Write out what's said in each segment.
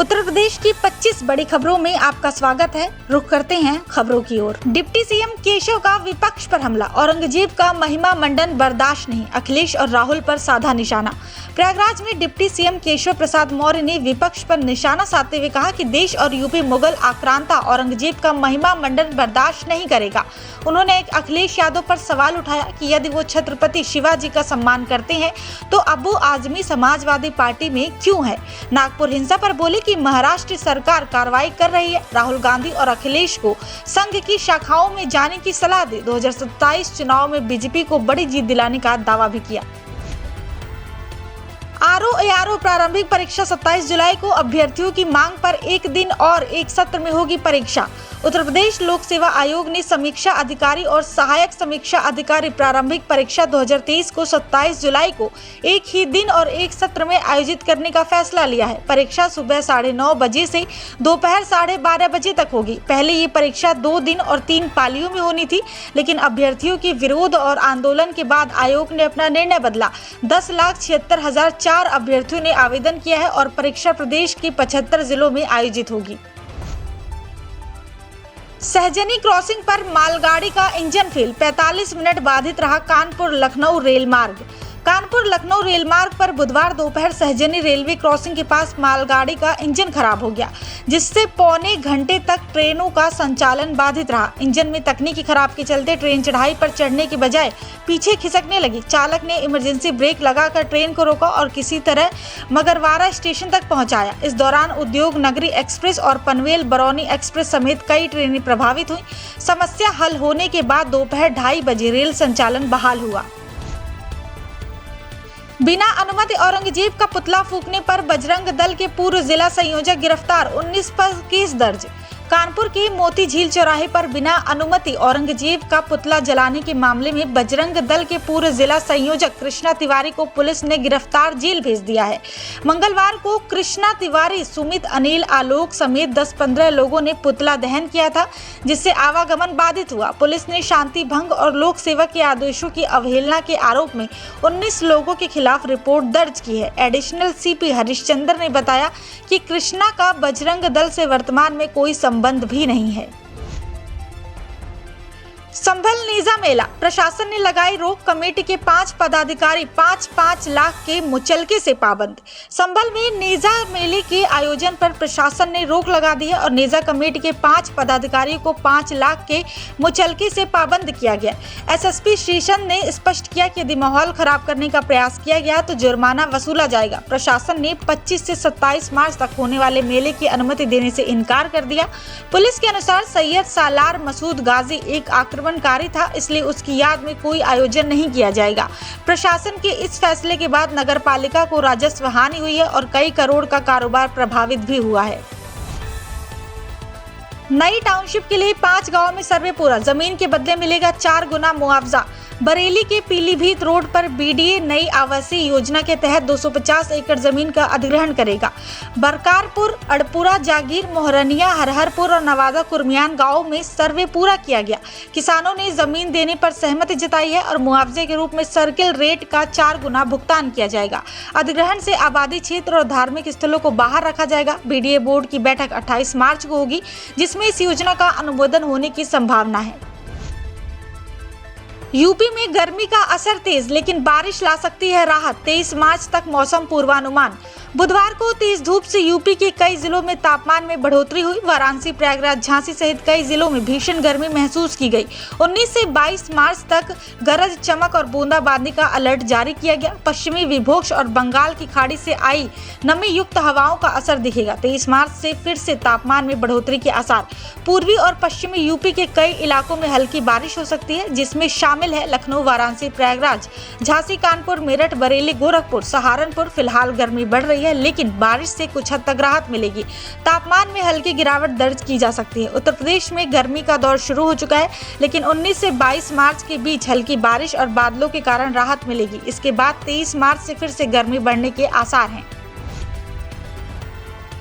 उत्तर प्रदेश की 25 बड़ी खबरों में आपका स्वागत है। रुख करते हैं खबरों की ओर। डिप्टी सीएम केशव का विपक्ष पर हमला। औरंगजेब का महिमा मंडन बर्दाश्त नहीं, अखिलेश और राहुल पर साधा निशाना। प्रयागराज में डिप्टी सीएम केशव प्रसाद मौर्य ने विपक्ष पर निशाना साधते हुए कहा कि देश और यूपी मुगल आक्रांता औरंगजेब का महिमा मंडन बर्दाश्त नहीं करेगा। उन्होंने एक अखिलेश यादव पर सवाल उठाया कि यदि वो छत्रपति शिवाजी का सम्मान करते हैं तो अबू आजमी समाजवादी पार्टी में क्यों है। नागपुर हिंसा पर बोले कि महाराष्ट्र सरकार कार्रवाई कर रही है। राहुल गांधी और अखिलेश को संघ की शाखाओं में जाने की सलाह दी। 2027 चुनाव में बीजेपी को बड़ी जीत दिलाने का दावा भी किया। आरओ प्रारंभिक परीक्षा 27 जुलाई को। अभ्यर्थियों की मांग पर एक दिन और एक सत्र में होगी परीक्षा। उत्तर प्रदेश लोक सेवा आयोग ने समीक्षा अधिकारी और सहायक समीक्षा अधिकारी प्रारंभिक परीक्षा 2023 को 27 जुलाई को एक ही दिन और एक सत्र में आयोजित करने का फैसला लिया है। परीक्षा सुबह 9:30 बजे से दोपहर 12:30 बजे तक होगी। पहले ये परीक्षा 2 दिन और 3 पालियों में होनी थी, लेकिन अभ्यर्थियों के विरोध और आंदोलन के बाद आयोग ने अपना निर्णय बदला। 10,76,004 अभ्यर्थियों ने आवेदन किया है और परीक्षा प्रदेश के 75 जिलों में आयोजित होगी। सहजनी क्रॉसिंग पर मालगाड़ी का इंजन फेल, 45 मिनट बाधित रहा कानपुर लखनऊ रेल मार्ग। कानपुर लखनऊ रेल मार्ग पर बुधवार दोपहर सहजनी रेलवे क्रॉसिंग के पास मालगाड़ी का इंजन खराब हो गया, जिससे पौने घंटे तक ट्रेनों का संचालन बाधित रहा। इंजन में तकनीकी खराब के चलते ट्रेन चढ़ाई पर चढ़ने के बजाय पीछे खिसकने लगी। चालक ने इमरजेंसी ब्रेक लगाकर ट्रेन को रोका और किसी तरह मगरवाड़ा स्टेशन तक पहुंचाया। इस दौरान उद्योग नगरी एक्सप्रेस और पनवेल बरौनी एक्सप्रेस समेत कई ट्रेनें प्रभावित हुई। समस्या हल होने के बाद दोपहर 2:30 बजे रेल संचालन बहाल हुआ। बिना अनुमति औरंगजेब का पुतला फूंकने पर बजरंग दल के पूर्व जिला संयोजक गिरफ्तार, 19 पर केस दर्ज। कानपुर के मोती झील चौराहे पर बिना अनुमति औरंगजेब का पुतला जलाने के मामले में बजरंग दल के पूर्व जिला संयोजक कृष्णा तिवारी को पुलिस ने गिरफ्तार जेल भेज दिया है। मंगलवार को कृष्णा तिवारी, सुमित, अनिल, आलोक समेत 10-15 लोगों ने पुतला दहन किया था, जिससे आवागमन बाधित हुआ। पुलिस ने शांति भंग और लोक सेवा के आदेशों की अवहेलना के आरोप में 19 लोगों के खिलाफ रिपोर्ट दर्ज की है। एडिशनल सीपी हरिश्चंद्र ने बताया कि कृष्णा का बजरंग दल से वर्तमान में कोई संबंध भी नहीं है। संभल नेजा मेला, प्रशासन ने लगाई रोक। कमेटी के 5 पदाधिकारी 5-5 लाख के मुचलके से पाबंद। संभल में नेजा मेले के आयोजन पर प्रशासन ने रोक लगा दी है और नेजा कमेटी के 5 पदाधिकारियों को 5 लाख के मुचलके से पाबंद किया गया। एसएसपी स्टेशन ने स्पष्ट किया कि यदि माहौल खराब करने का प्रयास किया गया तो जुर्माना वसूला जाएगा। प्रशासन ने 25 से 27 मार्च तक होने वाले मेले की अनुमति देने से इनकार कर दिया। पुलिस के अनुसार सैयद सालार मसूद गाजी एक आक्रमणकारी था, इसलिए उसकी याद में कोई आयोजन नहीं किया जाएगा। प्रशासन के इस फैसले के बाद नगरपालिका को राजस्व हानि हुई है और कई करोड़ का कारोबार प्रभावित भी हुआ है। नई टाउनशिप के लिए 5 गांवों में सर्वे पूरा, जमीन के बदले मिलेगा 4 गुना मुआवजा। बरेली के पीलीभीत रोड पर बीडीए नई आवासीय योजना के तहत 250 एकड़ जमीन का अधिग्रहण करेगा। बरकारपुर, अड़पुरा, जागीर, मोहरनिया, हरहरपुर और नवादा कुर्मियान गांवों में सर्वे पूरा किया गया। किसानों ने जमीन देने पर सहमति जताई है और मुआवजे के रूप में सर्किल रेट का 4 गुना भुगतान किया जाएगा। अधिग्रहण से आबादी क्षेत्र और धार्मिक स्थलों को बाहर रखा जाएगा। बीडीए बोर्ड की बैठक 28 मार्च को होगी, जिसमें इस योजना का अनुमोदन होने की संभावना है। यूपी में गर्मी का असर तेज, लेकिन बारिश ला सकती है राहत। 23 मार्च तक मौसम पूर्वानुमान। बुधवार को तेज धूप से यूपी के कई जिलों में तापमान में बढ़ोतरी हुई। वाराणसी, प्रयागराज, झांसी सहित कई जिलों में भीषण गर्मी महसूस की गई। 19 से 22 मार्च तक गरज, चमक और बूंदाबांदी का अलर्ट जारी किया गया। पश्चिमी विक्षोभ और बंगाल की खाड़ी से आई नमी युक्त हवाओं का असर दिखेगा। 23 मार्च से फिर से तापमान में बढ़ोतरी के आसार। पूर्वी और पश्चिमी यूपी के कई इलाकों में हल्की बारिश हो सकती है, जिसमें शामिल है लखनऊ, वाराणसी, प्रयागराज, झांसी, कानपुर, मेरठ, बरेली, गोरखपुर, सहारनपुर। फिलहाल गर्मी बढ़ रही है, लेकिन बारिश से कुछ हद तक राहत मिलेगी। तापमान में हल्की गिरावट दर्ज की जा सकती है। उत्तर प्रदेश में गर्मी का दौर शुरू हो चुका है, लेकिन 19 से 22 मार्च के बीच हल्की बारिश और बादलों के कारण राहत मिलेगी। इसके बाद 23 मार्च से फिर से गर्मी बढ़ने के आसार हैं।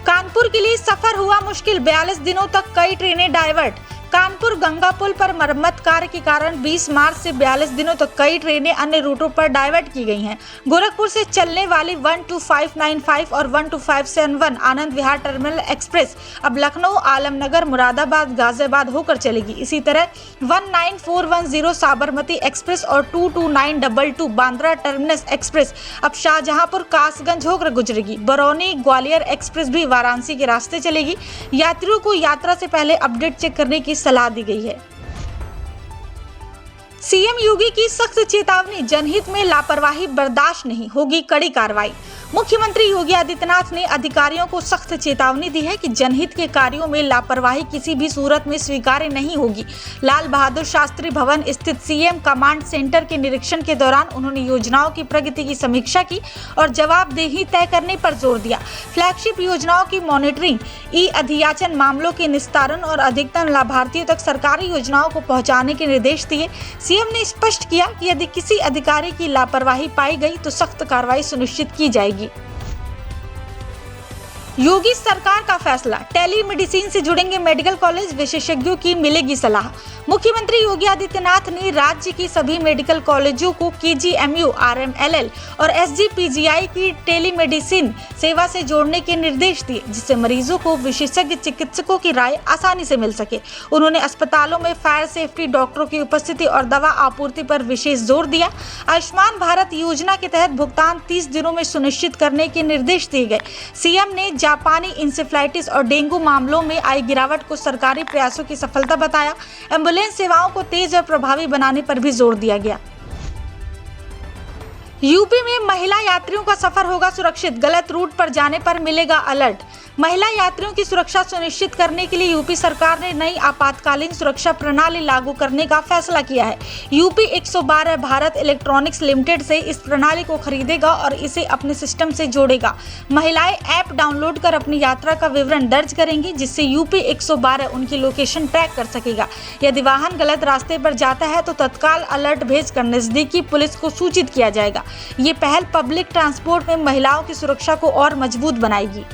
कानपुर के लिए सफर हुआ मुश्किल, 42 दिनों तक कई ट्रेनें डाइवर्ट। कानपुर गंगा पुल पर मरम्मत कार्य के कारण 20 मार्च से 42 दिनों तक कई ट्रेनें अन्य रूटों पर डाइवर्ट की गई हैं। गोरखपुर से चलने वाली 12595 और 12571 आनंद विहार टर्मिनल एक्सप्रेस अब लखनऊ, आलमनगर, मुरादाबाद, गाजियाबाद होकर चलेगी। इसी तरह 19410 साबरमती एक्सप्रेस और 22922 बांद्रा टर्मिनस एक्सप्रेस अब शाहजहांपुर, कासगंज होकर गुजरेगी। बरौनी ग्वालियर एक्सप्रेस भी वाराणसी के रास्ते चलेगी। यात्रियों को यात्रा से पहले अपडेट चेक करने की सलाह दी गई है। सीएम योगी की सख्त चेतावनी, जनहित में लापरवाही बर्दाश्त नहीं, होगी कड़ी कार्रवाई। मुख्यमंत्री योगी आदित्यनाथ ने अधिकारियों को सख्त चेतावनी दी है कि जनहित के कार्यों में लापरवाही किसी भी सूरत में स्वीकार्य नहीं होगी। लाल बहादुर शास्त्री भवन स्थित सीएम कमांड सेंटर के निरीक्षण के दौरान उन्होंने योजनाओं की प्रगति की समीक्षा की और जवाबदेही तय करने पर जोर दिया। फ्लैगशिप योजनाओं की मॉनिटरिंग, ई अधियाचन मामलों के निस्तारण और अधिकतम लाभार्थियों तक सरकारी योजनाओं को पहुंचाने के निर्देश दिए। सीएम ने स्पष्ट किया कि यदि किसी अधिकारी की लापरवाही पाई गई तो सख्त कार्रवाई सुनिश्चित की जाएगी। योगी सरकार का फैसला, टेलीमेडिसिन से जुड़ेंगे मेडिकल कॉलेज, विशेषज्ञों की मिलेगी सलाह। मुख्यमंत्री योगी आदित्यनाथ ने राज्य की सभी मेडिकल कॉलेजों को केजीएमयू, आरएमएलएल और एसजीपीजीआई की टेलीमेडिसिन सेवा से जोड़ने के निर्देश दिए, जिससे मरीजों को विशेषज्ञ चिकित्सकों की राय आसानी से मिल सके। उन्होंने अस्पतालों में फायर सेफ्टी, डॉक्टरों की उपस्थिति और दवा आपूर्ति पर विशेष जोर दिया। आयुष्मान भारत योजना के तहत भुगतान 30 दिनों में सुनिश्चित करने के निर्देश दिए गए। सीएम ने जापानी इंसेफ्लाइटिस और डेंगू मामलों में आई गिरावट को सरकारी प्रयासों की सफलता बताया। एम्बुलेंस सेवाओं को तेज और प्रभावी बनाने पर भी जोर दिया गया। यूपी में महिला यात्रियों का सफर होगा सुरक्षित, गलत रूट पर जाने पर मिलेगा अलर्ट। महिला यात्रियों की सुरक्षा सुनिश्चित करने के लिए यूपी सरकार ने नई आपातकालीन सुरक्षा प्रणाली लागू करने का फैसला किया है। यूपी 112 भारत इलेक्ट्रॉनिक्स लिमिटेड से इस प्रणाली को खरीदेगा और इसे अपने सिस्टम से जोड़ेगा। महिलाएं ऐप डाउनलोड कर अपनी यात्रा का विवरण दर्ज करेंगी, जिससे यूपी 112 उनकी लोकेशन ट्रैक कर सकेगा। यदि वाहन गलत रास्ते पर जाता है तो तत्काल अलर्ट भेजकर नजदीकी पुलिस को सूचित किया जाएगा। ये पहल पब्लिक ट्रांसपोर्ट में महिलाओं की सुरक्षा को और मजबूत बनाएगी।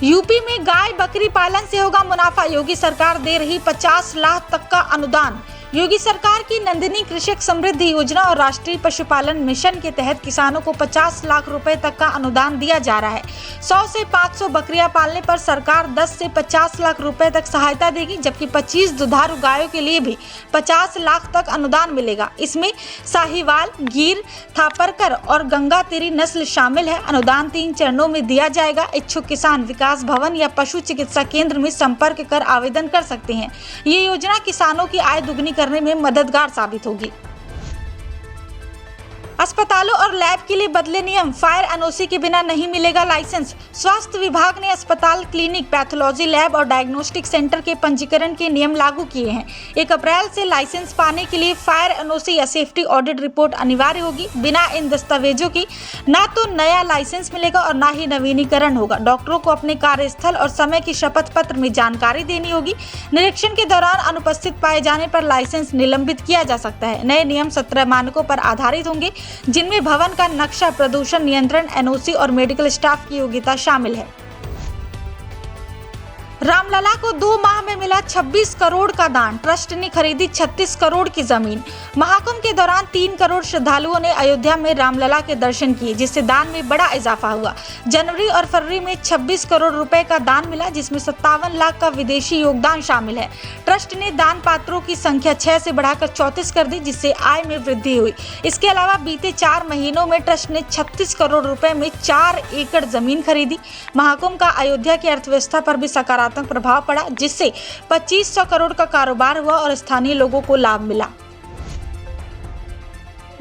यूपी में गाय बकरी पालन से होगा मुनाफा, योगी सरकार दे रही 50 लाख तक का अनुदान। योगी सरकार की नंदिनी कृषक समृद्धि योजना और राष्ट्रीय पशुपालन मिशन के तहत किसानों को 50 लाख रुपए तक का अनुदान दिया जा रहा है। 100 से 500 बकरियां पालने पर सरकार 10 से 50 लाख रुपए तक सहायता देगी, जबकि 25 दुधारू गायों के लिए भी 50 लाख तक अनुदान मिलेगा। इसमें साहिवाल, गिर, थापरकर और गंगातीरी नस्ल शामिल है। अनुदान 3 चरणों में दिया जाएगा। इच्छुक किसान विकास भवन या पशु चिकित्सा केंद्र में संपर्क कर आवेदन कर सकते हैं। ये योजना किसानों की आय दुगनी करने में मददगार साबित होगी। अस्पतालों और लैब के लिए बदले नियम, फायर एनओसी के बिना नहीं मिलेगा लाइसेंस। स्वास्थ्य विभाग ने अस्पताल, क्लिनिक, पैथोलॉजी लैब और डायग्नोस्टिक सेंटर के पंजीकरण के नियम लागू किए हैं। 1 अप्रैल से लाइसेंस पाने के लिए फायर एनओसी या सेफ्टी ऑडिट रिपोर्ट अनिवार्य होगी। बिना इन दस्तावेजों की न तो नया लाइसेंस मिलेगा और न ही नवीनीकरण होगा। डॉक्टरों को अपने कार्यस्थल और समय की शपथ पत्र में जानकारी देनी होगी। निरीक्षण के दौरान अनुपस्थित पाए जाने पर लाइसेंस निलंबित किया जा सकता है। नए नियम 17 मानकों पर आधारित होंगे, जिनमें भवन का नक्शा, प्रदूषण नियंत्रण, एनओसी और मेडिकल स्टाफ की योग्यता शामिल है। रामलला को 2 माह में मिला 26 करोड़ का दान, ट्रस्ट ने खरीदी 36 करोड़ की जमीन। महाकुंभ के दौरान 3 करोड़ श्रद्धालुओं ने अयोध्या में रामलला के दर्शन किए, जिससे दान में बड़ा इजाफा हुआ। जनवरी और फरवरी में 26 करोड़ रुपए का दान मिला, जिसमें 57 लाख का विदेशी योगदान शामिल है। ट्रस्ट ने दान पात्रों की संख्या 6 से बढ़ाकर 34 कर दी, जिससे आय में वृद्धि हुई। इसके अलावा बीते 4 महीनों में ट्रस्ट ने 36 करोड़ रुपए में 4 एकड़ जमीन खरीदी। महाकुंभ का अयोध्या की अर्थव्यवस्था पर भी सकारात्मक प्रभाव पड़ा, जिससे 2500 करोड़ का कारोबार हुआ और स्थानीय लोगों को लाभ मिला।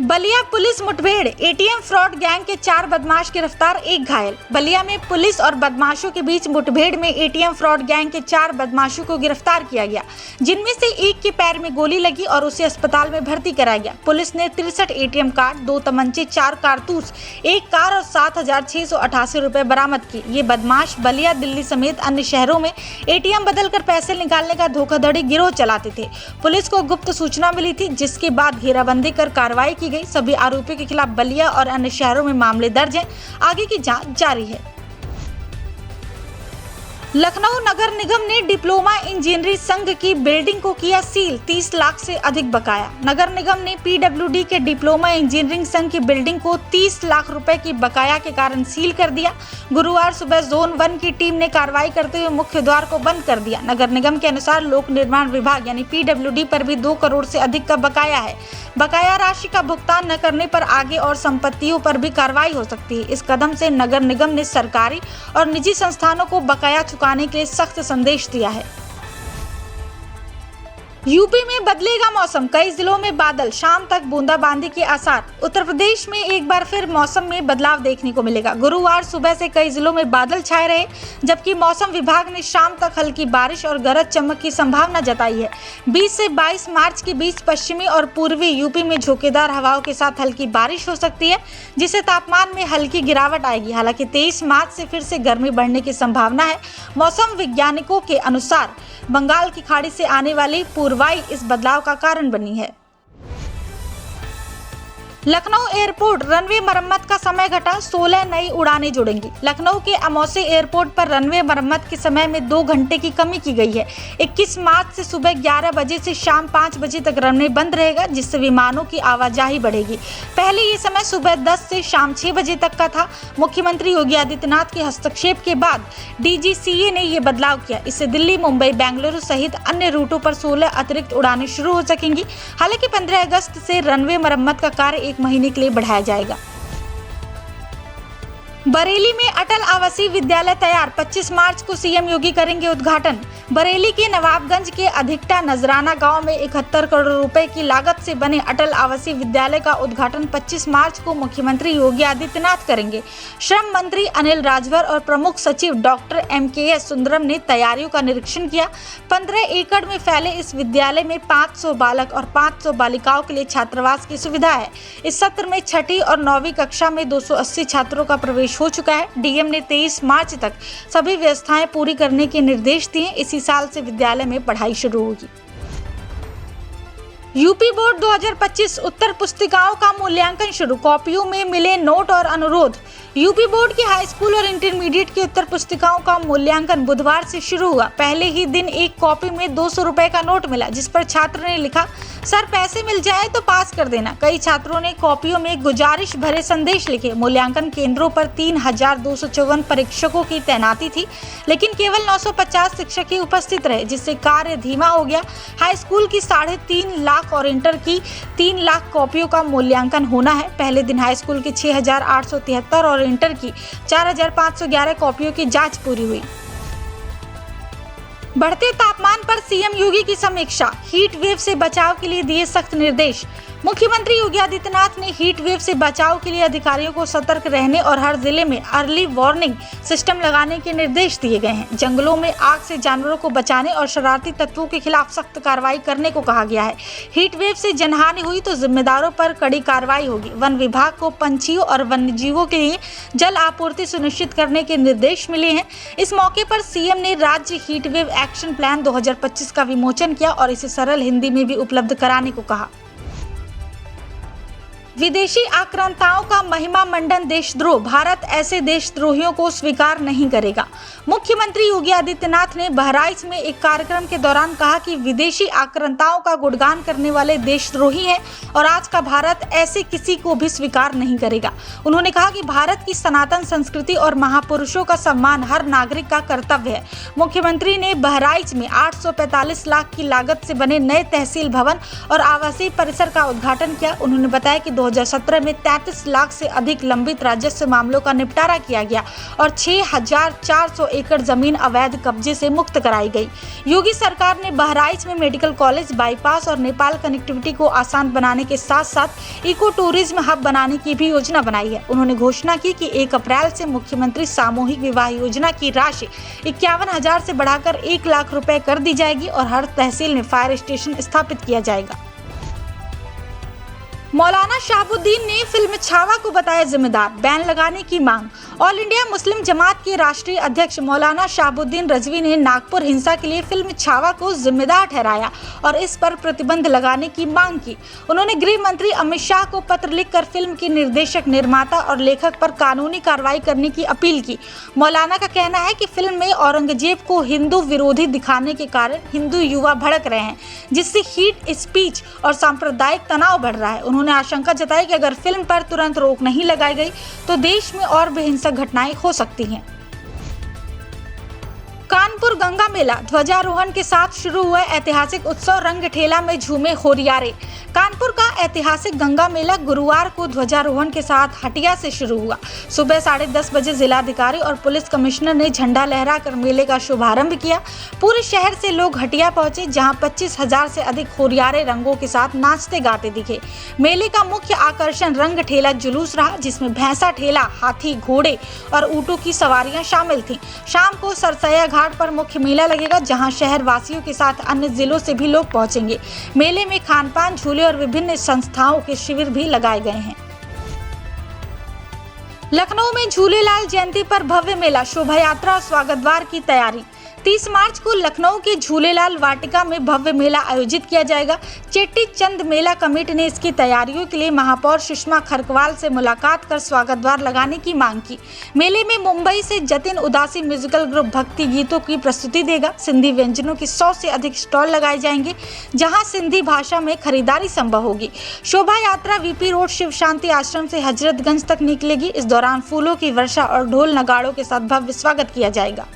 बलिया पुलिस मुठभेड़, एटीएम फ्रॉड गैंग के 4 बदमाश गिरफ्तार, 1 घायल। बलिया में पुलिस और बदमाशों के बीच मुठभेड़ में एटीएम फ्रॉड गैंग के 4 बदमाशों को गिरफ्तार किया गया, जिनमें से एक के पैर में गोली लगी और उसे अस्पताल में भर्ती कराया गया। पुलिस ने 63 एटीएम कार्ड, 2 तमंचे, 4 कारतूस, 1 कार और 7,688 रुपए बरामद किए। ये बदमाश बलिया, दिल्ली समेत अन्य शहरों में एटीएम बदलकर पैसे निकालने का धोखाधड़ी गिरोह चलाते थे। पुलिस को गुप्त सूचना मिली थी, जिसके बाद घेराबंदी कर कार्रवाई की गई। सभी आरोपियों के खिलाफ बलिया और अन्य शहरों में मामले दर्ज हैं। आगे की जांच जारी है। लखनऊ नगर निगम ने डिप्लोमा इंजीनियरिंग संघ की बिल्डिंग को किया सील, 30 लाख से अधिक बकाया। नगर निगम ने पीडब्ल्यूडी के डिप्लोमा इंजीनियरिंग संघ की बिल्डिंग को 30 लाख रुपए की बकाया के कारण सील कर दिया। गुरुवार सुबह जोन 1 की टीम ने कार्रवाई करते हुए मुख्य द्वार को बंद कर दिया। नगर निगम के अनुसार लोक निर्माण विभाग यानी पीडब्ल्यूडी पर भी 2 करोड़ से अधिक का बकाया है। बकाया राशि का भुगतान न करने पर आगे और संपत्तियों पर भी कार्रवाई हो सकती है। इस कदम से नगर निगम ने सरकारी और निजी संस्थानों को बकाया चुकाने के लिए सख्त संदेश दिया है। यूपी में बदलेगा मौसम, कई जिलों में बादल, शाम तक बूंदाबांदी के आसार। उत्तर प्रदेश में एक बार फिर मौसम में बदलाव देखने को मिलेगा। गुरुवार सुबह से कई जिलों में बादल छाए रहे, जबकि मौसम विभाग ने शाम तक हल्की बारिश और गरज चमक की संभावना जताई है। 20 से 22 मार्च के बीच पश्चिमी और पूर्वी यूपी में झोंकेदार हवाओं के साथ हल्की बारिश हो सकती है, जिससे तापमान में हल्की गिरावट आएगी। हालांकि 23 मार्च से फिर से गर्मी बढ़ने की संभावना है। मौसम वैज्ञानिकों के अनुसार बंगाल की खाड़ी से आने वाली पूर्वाई इस बदलाव का कारण बनी है। लखनऊ एयरपोर्ट रनवे मरम्मत का समय घटा, 16 नई उड़ानें जुड़ेंगी। लखनऊ के अमौसी एयरपोर्ट पर रनवे मरम्मत के समय में 2 घंटे की कमी की गई है। 21 मार्च से सुबह 11 बजे से शाम 5 बजे तक रनवे बंद रहेगा, जिससे विमानों की आवाजाही बढ़ेगी। पहले ये समय सुबह 10 से शाम 6 बजे तक का था। मुख्यमंत्री योगी आदित्यनाथ के हस्तक्षेप के बाद डीजीसीए ने ये बदलाव किया। इससे दिल्ली, मुंबई, बेंगलुरु सहित अन्य रूटों पर 16 अतिरिक्त उड़ानें शुरू हो सकेंगी। हालांकि 15 अगस्त से रनवे मरम्मत का कार्य 1 महीने के लिए बढ़ाया जाएगा। बरेली में अटल आवासीय विद्यालय तैयार, 25 मार्च को सीएम योगी करेंगे उद्घाटन। बरेली के नवाबगंज के अधिकटा नजराना गांव में 71 करोड़ रुपए की लागत से बने अटल आवासीय विद्यालय का उद्घाटन 25 मार्च को मुख्यमंत्री योगी आदित्यनाथ करेंगे। श्रम मंत्री अनिल राजभर और प्रमुख सचिव डॉक्टर MKS सुंदरम ने तैयारियों का निरीक्षण किया। 15 एकड़ में फैले इस विद्यालय में 500 बालक और 500 बालिकाओं के लिए छात्रावास की सुविधा है। इस सत्र में 6ठी और 9वीं कक्षा में 280 छात्रों का प्रवेश हो चुका है। डीएम ने 23 मार्च तक सभी व्यवस्थाएं पूरी करने के निर्देश दिए। इसी साल से विद्यालय में पढ़ाई शुरू होगी। यूपी बोर्ड 2025 उत्तर पुस्तिकाओं का मूल्यांकन शुरू, कॉपियों में मिले नोट और अनुरोध। यूपी बोर्ड की हाई स्कूल और इंटरमीडिएट की उत्तर पुस्तिकाओं का मूल्यांकन बुधवार से शुरू हुआ। पहले ही दिन एक कॉपी में 200 रुपए का नोट मिला, जिस पर छात्र ने लिखा, सर पैसे मिल जाए तो पास कर देना। कई छात्रों ने कॉपियों में गुजारिश भरे संदेश लिखे। मूल्यांकन केंद्रों पर 3254 परीक्षकों की तैनाती थी, लेकिन केवल 950 शिक्षक ही उपस्थित रहे, जिससे कार्य धीमा हो गया। हाई स्कूल की 3.5 लाख और इंटर की 3 लाख कॉपियों का मूल्यांकन होना है। पहले दिन हाई स्कूल की 6873 और इंटर की 4511 कॉपियों की जांच पूरी हुई। बढ़ते तापमान पर सीएम योगी की समीक्षा, हीट वेव से बचाव के लिए दिए सख्त निर्देश। मुख्यमंत्री योगी आदित्यनाथ ने हीट वेव से बचाव के लिए अधिकारियों को सतर्क रहने और हर जिले में अर्ली वार्निंग सिस्टम लगाने के निर्देश दिए गए हैं। जंगलों में आग से जानवरों को बचाने और शरारती तत्वों के खिलाफ सख्त कार्रवाई करने को कहा गया है। हीट वेव से जनहानि हुई तो जिम्मेदारों पर कड़ी कार्रवाई होगी। वन विभाग को पंछियों और वन्यजीवों के लिए जल आपूर्ति सुनिश्चित करने के निर्देश मिले हैं। इस मौके पर सीएम ने राज्य हीट वेव एक्शन प्लान 2025 का विमोचन किया और इसे सरल हिंदी में भी उपलब्ध कराने को कहा। विदेशी आक्रांताओं का महिमा मंडन देशद्रोह, भारत ऐसे देशद्रोहियों को स्वीकार नहीं करेगा। मुख्यमंत्री योगी आदित्यनाथ ने बहराइच में एक कार्यक्रम के दौरान कहा कि विदेशी आक्रांताओं का गुणगान करने वाले देशद्रोही हैं और आज का भारत ऐसे किसी को भी स्वीकार नहीं करेगा। उन्होंने कहा कि भारत की सनातन संस्कृति और महापुरुषों का सम्मान हर नागरिक का कर्तव्य है। मुख्यमंत्री ने बहराइच में 845 लाख की लागत से बने नए तहसील भवन और आवासीय परिसर का उद्घाटन किया। उन्होंने बताया कि 2017 में 33 लाख से अधिक लंबित राजस्व मामलों का निपटारा किया गया और 6400 एकड़ जमीन अवैध कब्जे से मुक्त कराई गई। योगी सरकार ने बहराइच में मेडिकल कॉलेज, बाईपास और नेपाल कनेक्टिविटी को आसान बनाने के साथ साथ इको टूरिज्म हब बनाने की भी योजना बनाई है। उन्होंने घोषणा की कि 1 अप्रैल से मुख्यमंत्री सामूहिक विवाह योजना की राशि 51,000 से बढ़ाकर 1 लाख रुपए कर दी जाएगी और हर तहसील में फायर स्टेशन स्थापित किया जाएगा। मौलाना शहाबुद्दीन ने फिल्म छावा को बताया जिम्मेदार, बैन लगाने की मांग। ऑल इंडिया मुस्लिम जमात के राष्ट्रीय अध्यक्ष मौलाना शहाबुद्दीन रजवी ने नागपुर हिंसा के लिए फिल्म छावा को जिम्मेदार ठहराया और इस पर प्रतिबंध लगाने की मांग की। उन्होंने गृह मंत्री अमित शाह को पत्र लिखकर फिल्म के निर्देशक, निर्माता और लेखक पर कानूनी कार्रवाई करने की अपील की। मौलाना का कहना है कि फिल्म में औरंगजेब को हिंदू विरोधी दिखाने के कारण हिंदू युवा भड़क रहे हैं, जिससे हीट स्पीच और सांप्रदायिक तनाव बढ़ रहा है। उन्होंने आशंका जताई कि अगर फिल्म पर तुरंत रोक नहीं लगाई गई तो देश में और भी हिंसक घटनाएं हो सकती हैं। कानपुर गंगा मेला ध्वजारोहण के साथ शुरू हुआ ऐतिहासिक उत्सव, रंग ठेला में झूमे होरियारे। कानपुर का ऐतिहासिक गंगा मेला गुरुवार को ध्वजारोहण के साथ हटिया से शुरू हुआ। सुबह 10:30 बजे जिलाधिकारी और पुलिस कमिश्नर ने झंडा लहराकर मेले का शुभारंभ किया। पूरे शहर से लोग हटिया पहुंचे, जहां 25,000 से अधिक होरियारे रंगों के साथ नाचते गाते दिखे। मेले का मुख्य आकर्षण रंग ठेला जुलूस रहा, जिसमें भैंसा ठेला, हाथी, घोड़े और ऊँटों की सवारियां शामिल थीं। शाम को सरसैया घाट पर मुख्य मेला लगेगा, जहां शहर वासियों के साथ अन्य जिलों से भी लोग पहुंचेंगे। मेले में खानपान, झूले और विभिन्न संस्थाओं के शिविर भी लगाए गए हैं। लखनऊ में झूलेलाल जयंती पर भव्य मेला, शोभा यात्रा और स्वागत द्वार की तैयारी। 30 मार्च को लखनऊ के झूलेलाल वाटिका में भव्य मेला आयोजित किया जाएगा। चेट्टी चंद मेला कमेटी ने इसकी तैयारियों के लिए महापौर सुषमा खरकवाल से मुलाकात कर स्वागत द्वार लगाने की मांग की। मेले में मुंबई से जतिन उदासी म्यूजिकल ग्रुप भक्ति गीतों की प्रस्तुति देगा। सिंधी व्यंजनों की 100 से अधिक स्टॉल लगाए जाएंगे, जहां सिंधी भाषा में खरीदारी संभव होगी। शोभा यात्रा वीपी रोड शिव शांति आश्रम से हजरतगंज तक निकलेगी। इस दौरान फूलों की वर्षा और ढोल नगाड़ों के साथ भव्य स्वागत किया जाएगा।